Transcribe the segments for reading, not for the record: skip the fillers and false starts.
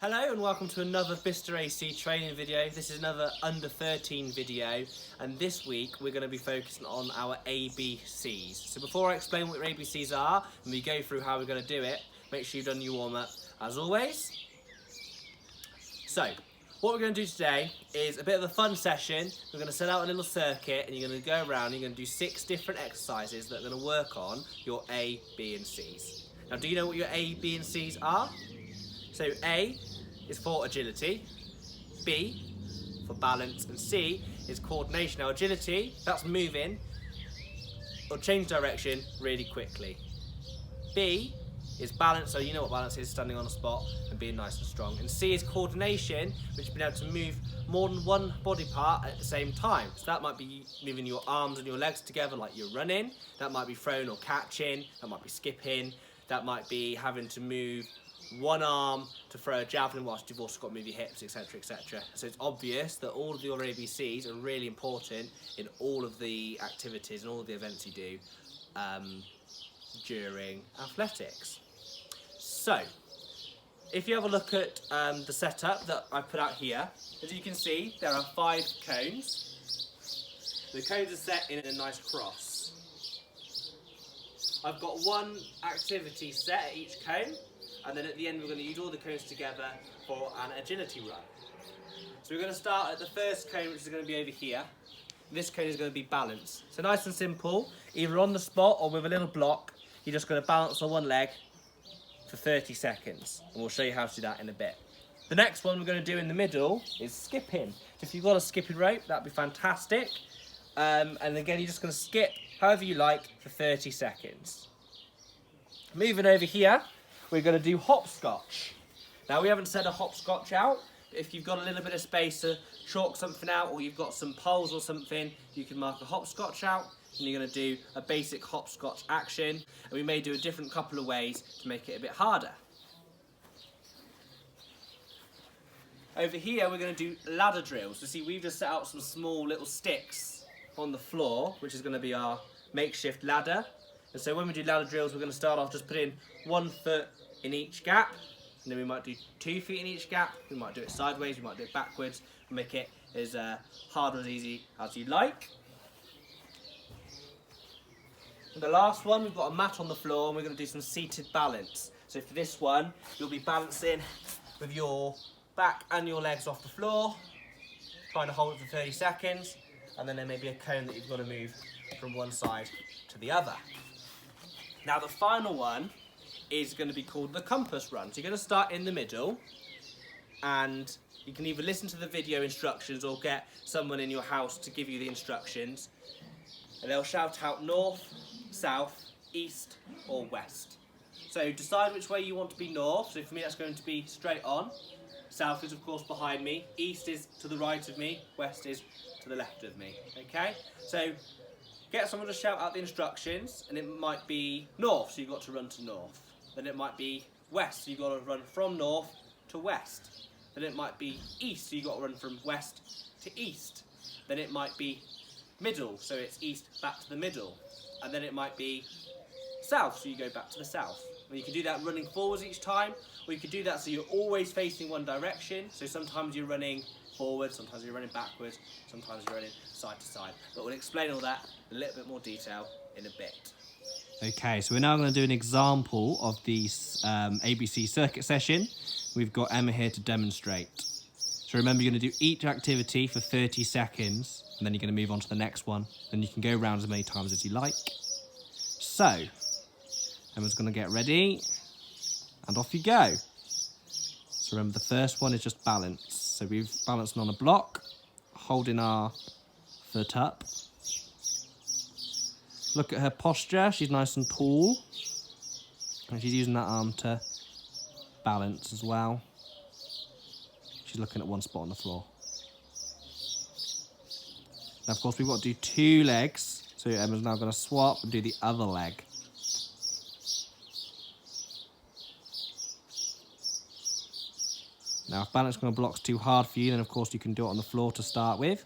Hello and welcome to another BAC training video. This is another under 13 video, and this week we're going to be focusing on our ABCs. So before I explain what your ABCs are and we go through how we're going to do it, make sure you've done your warm up as always. So what we're going to do today is a bit of a fun session. We're going to set out a little circuit and you're going to go around and you're going to do 6 different exercises that are going to work on your A, B and C's. Now do you know what your A, B and C's are? So A is for agility, B for balance, and C is coordination. Now agility, that's moving or change direction really quickly. B is balance, so you know what balance is, standing on a spot and being nice and strong. And C is coordination, which is being able to move more than one body part at the same time. So that might be moving your arms and your legs together like you're running, that might be throwing or catching, that might be skipping, that might be having to move one arm to throw a javelin whilst you've also got to move your hips, etc, etc. So it's obvious that all of your ABCs are really important in all of the activities and all of the events you do during athletics. So if you have a look at the setup that I've put out here, as you can see there are 5 cones. The cones are set in a nice cross. I've got one activity set at each cone, and then at the end we're going to use all the cones together for an agility run. So we're going to start at the first cone, which is going to be over here. This cone is going to be balance. So nice and simple, either on the spot or with a little block, you're just going to balance on one leg for 30 seconds. And we'll show you how to do that in a bit. The next one we're going to do in the middle is skipping. So if you've got a skipping rope, that'd be fantastic. And again, you're just going to skip however you like for 30 seconds. Moving over here, we're going to do hopscotch. Now we haven't set a hopscotch out, but if you've got a little bit of space to chalk something out, or you've got some poles or something, you can mark a hopscotch out, and you're going to do a basic hopscotch action, and we may do a different couple of ways to make it a bit harder. Over here we're going to do ladder drills. So see, we've just set out some small little sticks on the floor, which is going to be our makeshift ladder. And so when we do ladder drills, we're going to start off just putting 1 foot in each gap, and then we might do 2 feet in each gap. We might do it sideways, we might do it backwards, and make it as hard or as easy as you like. And the last one, we've got a mat on the floor, and we're going to do some seated balance. So for this one, you'll be balancing with your back and your legs off the floor, trying to hold it for 30 seconds, and then there may be a cone that you've got to move from one side to the other. Now the final one is going to be called the compass run. So you're going to start in the middle, and you can either listen to the video instructions or get someone in your house to give you the instructions, and they'll shout out north, south, east or west. So decide which way you want to be north. So for me that's going to be straight on. South is of course behind me, east is to the right of me, west is to the left of me. Okay, so get someone to shout out the instructions, and it might be north, so you've got to run to north. Then it might be west, so you've got to run from north to west. Then it might be east, so you've got to run from west to east. Then it might be middle, so it's east back to the middle. And then it might be south, so you go back to the south. And you can do that running forwards each time, or you could do that so you're always facing one direction. So sometimes you're running forward, sometimes you're running backwards, sometimes you're running side to side. But we'll explain all that in a little bit more detail in a bit. Okay, so we're now going to do an example of the ABC circuit session. We've got Emma here to demonstrate. So remember, you're going to do each activity for 30 seconds, and then you're going to move on to the next one. Then you can go around as many times as you like. So, Emma's going to get ready, and off you go. So remember, the first one is just balance. So we've balanced on a block, holding our foot up. Look at her posture, she's nice and tall. And she's using that arm to balance as well. She's looking at one spot on the floor. Now of course we've got to do 2 legs. So Emma's now going to swap and do the other leg. Now if balancing on a block's too hard for you, then of course you can do it on the floor to start with.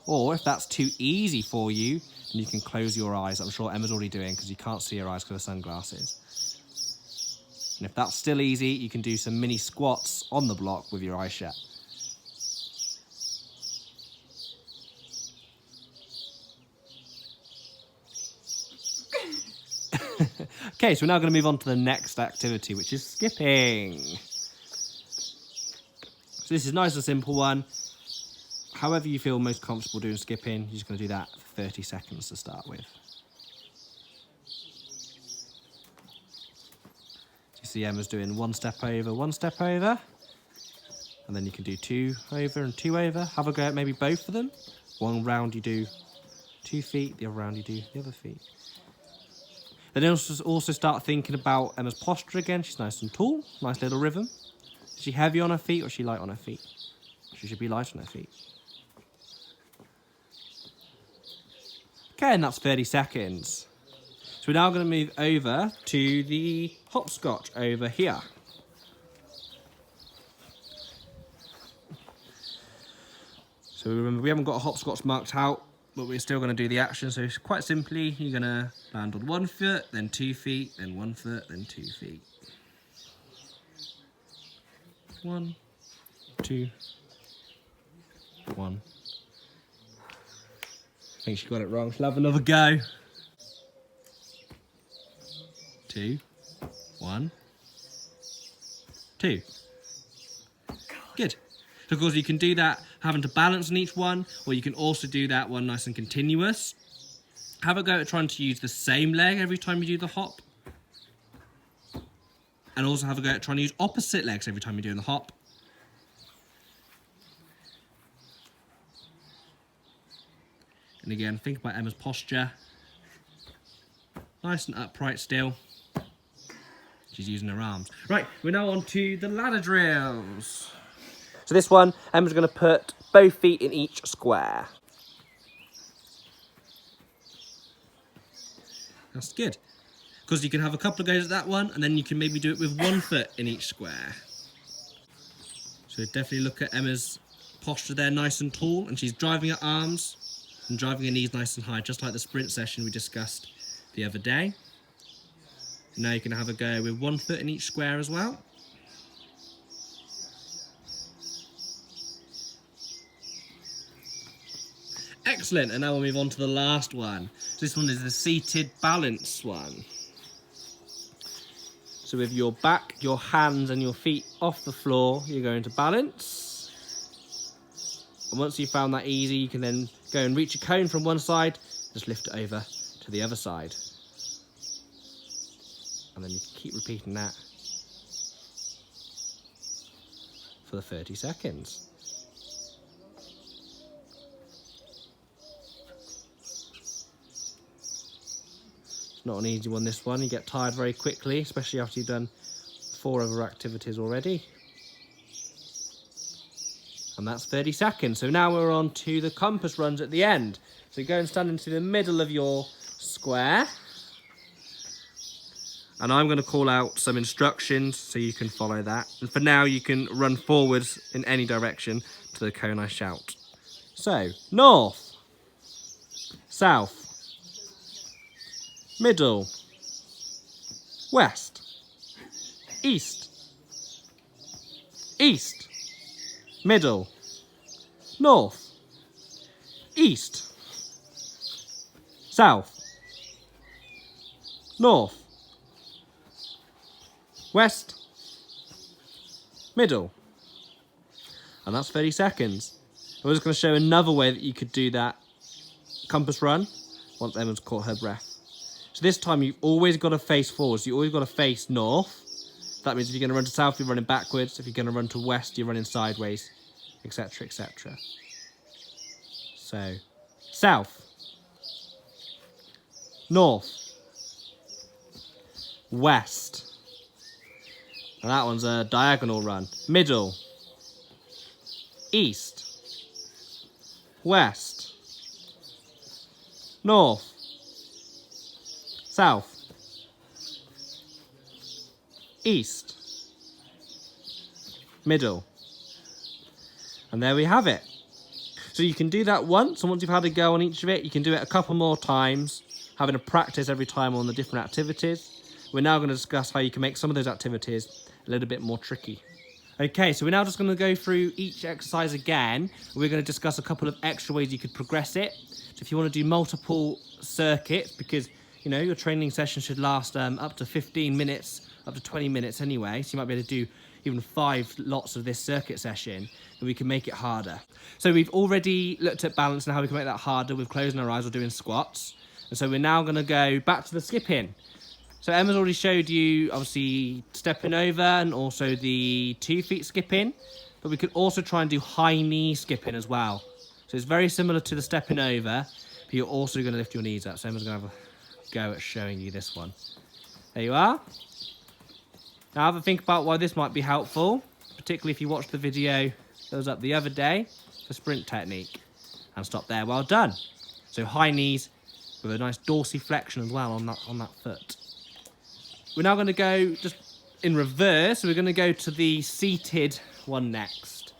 Or if that's too easy for you, then you can close your eyes. I'm sure Emma's already doing, because you can't see her eyes because of sunglasses. And if that's still easy, you can do some mini squats on the block with your eyes shut. Okay, so we're now going to move on to the next activity, which is skipping. So this is nice and simple one. However you feel most comfortable doing skipping, you're just going to do that for 30 seconds to start with. So you see Emma's doing 1 step over, 1 step over. And then you can do 2 over and 2 over. Have a go at maybe both of them. One round you do 2 feet, the other round you do the other feet. Then also start thinking about Emma's posture again. She's nice and tall, nice little rhythm. Is she heavy on her feet or is she light on her feet? She should be light on her feet. Okay, and that's 30 seconds. So we're now going to move over to the hopscotch over here. So remember, we haven't got a hopscotch marked out, but we're still going to do the action. So quite simply, you're going to land on 1 foot, then 2 feet, then 1 foot, then 2 feet. 1, 2, 1. I think she got it wrong. She'll have another go. 2, 1, 2. Good. So of course you can do that having to balance on each one, or you can also do that one nice and continuous. Have a go at trying to use the same leg every time you do the hop. And also have a go at trying to use opposite legs every time you're doing the hop. And again, think about Emma's posture. Nice and upright still. She's using her arms. Right, we're now on to the ladder drills. So this one, Emma's going to put both feet in each square. That's good. Because you can have a couple of goes at that one, and then you can maybe do it with 1 foot in each square. So definitely look at Emma's posture there, nice and tall, and she's driving her arms and driving her knees nice and high, just like the sprint session we discussed the other day. And now you can have a go with 1 foot in each square as well. Excellent, and now we'll move on to the last one. So this one is the seated balance one. So with your back, your hands and your feet off the floor, you're going to balance. And once you've found that easy, you can then go and reach a cone from one side, just lift it over to the other side. And then you can keep repeating that for the 30 seconds. Not an easy one, this one. You get tired very quickly, especially after you've done 4 other activities already. And that's 30 seconds. So now we're on to the compass runs at the end. So go and stand into the middle of your square. And I'm going to call out some instructions so you can follow that. And for now, you can run forwards in any direction to the cone I shout. So, north, south, middle, west, east, east, middle, north, east, south, north, west, middle. And that's 30 seconds. I'm just going to show another way that you could do that compass run once Emma's caught her breath. So this time you've always got to face forwards. You've always got to face north. That means if you're going to run to south, you're running backwards. If you're going to run to west, you're running sideways, etc., etc. So, south, north, west. And that one's a diagonal run. Middle, east, west, north, south, east, middle. And there we have it. So you can do that once, and once you've had a go on each of it, you can do it a couple more times, having a practice every time on the different activities. We're now going to discuss how you can make some of those activities a little bit more tricky. Okay, so we're now just going to go through each exercise again. We're going to discuss a couple of extra ways you could progress it. So if you want to do multiple circuits, because you know your training session should last up to 15 minutes, up to 20 minutes anyway, so you might be able to do even 5 lots of this circuit session, then we can make it harder. So we've already looked at balance and how we can make that harder with closing our eyes or doing squats. And so we're now going to go back to the skipping. So Emma's already showed you, obviously, stepping over and also the 2 feet skipping. But we could also try and do high knee skipping as well. So it's very similar to the stepping over, but you're also going to lift your knees up. So Emma's going to have a go at showing you this one. There you are. Now have a think about why this might be helpful, particularly if you watched the video that was up the other day for sprint technique. And stop there. Well done. So high knees with a nice dorsiflexion as well on that foot. We're now going to go just in reverse. We're going to go to the seated one next.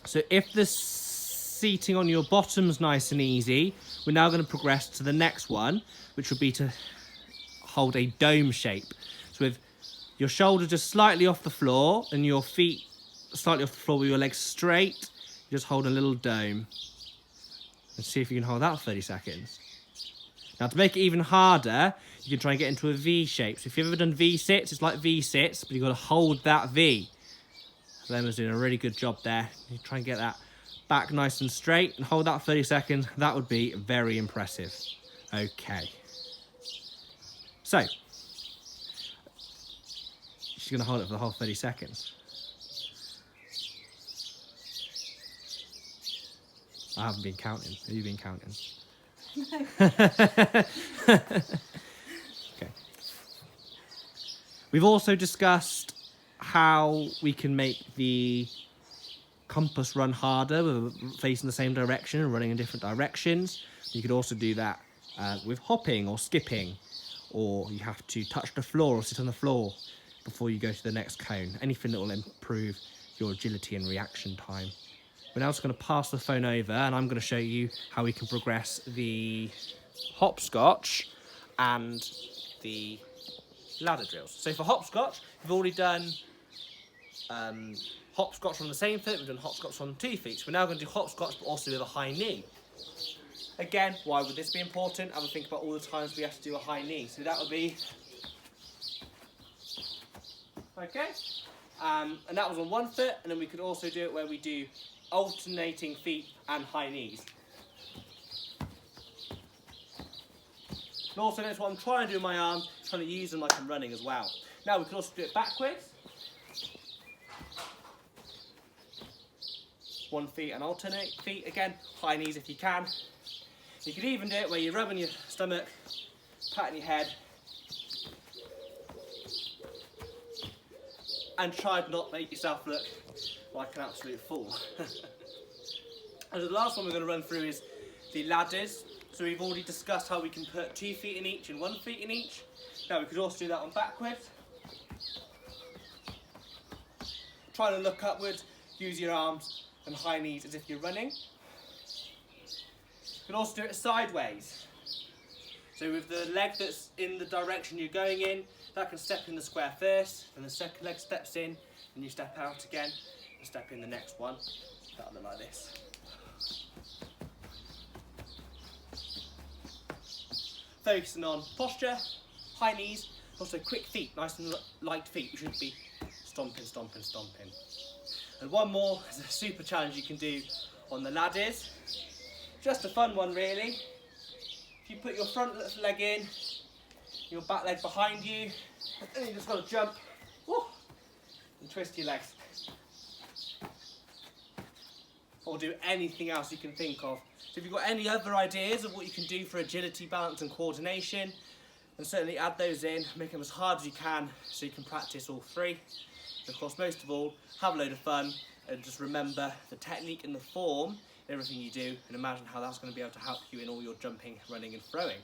So if the seating on your bottom's nice and easy, we're now going to progress to the next one, which would be to hold a dome shape. So with your shoulders just slightly off the floor and your feet slightly off the floor with your legs straight, you just hold a little dome. And see if you can hold that for 30 seconds. Now to make it even harder, you can try and get into a V shape. So if you've ever done V sits, it's like V sits, but you've got to hold that V. So Emma's doing a really good job there. You try and get that back nice and straight and hold that 30 seconds. That would be very impressive. Okay. So, she's going to hold it for the whole 30 seconds. I haven't been counting. Have you been counting? No. Okay. We've also discussed how we can make the compass run harder with facing the same direction and running in different directions. You could also do that with hopping or skipping, or you have to touch the floor or sit on the floor before you go to the next cone. Anything that will improve your agility and reaction time. We're now just going to pass the phone over and I'm going to show you how we can progress the hopscotch and the ladder drills. So for hopscotch, we've already done hopscotch on the same foot, we've done hopscotch on 2 feet. So we're now going to do hopscotch but also with a high knee. Again, why would this be important? Have a think about all the times we have to do a high knee. So that would be... Okay. And that was on 1 foot, and then we could also do it where we do alternating feet and high knees. And also notice what I'm trying to do with my arms, trying to use them like I'm running as well. Now we can also do it backwards. 1 feet and alternate feet again, high knees if you can. You could even do it where you're rubbing your stomach, patting your head, and try to not make yourself look like an absolute fool. And the last one we're going to run through is the ladders. So we've already discussed how we can put 2 feet in each and 1 feet in each. Now we could also do that on backwards. Try to look upwards, use your arms and high knees as if you're running. You can also do it sideways. So with the leg that's in the direction you're going in, that can step in the square first, and the second leg steps in, and you step out again, and step in the next one. That'll look like this. Focusing on posture, high knees, also quick feet, nice and light feet. You shouldn't be stomping, stomping, stomping. And one more is a super challenge you can do on the ladders. Just a fun one really. If you put your front leg in, your back leg behind you, and then you just got to jump, whoo, and twist your legs. Or do anything else you can think of. So if you've got any other ideas of what you can do for agility, balance and coordination, then certainly add those in, make them as hard as you can so you can practice all 3. And of course, most of all, have a load of fun and just remember the technique and the form in everything you do, and imagine how that's going to be able to help you in all your jumping, running and throwing.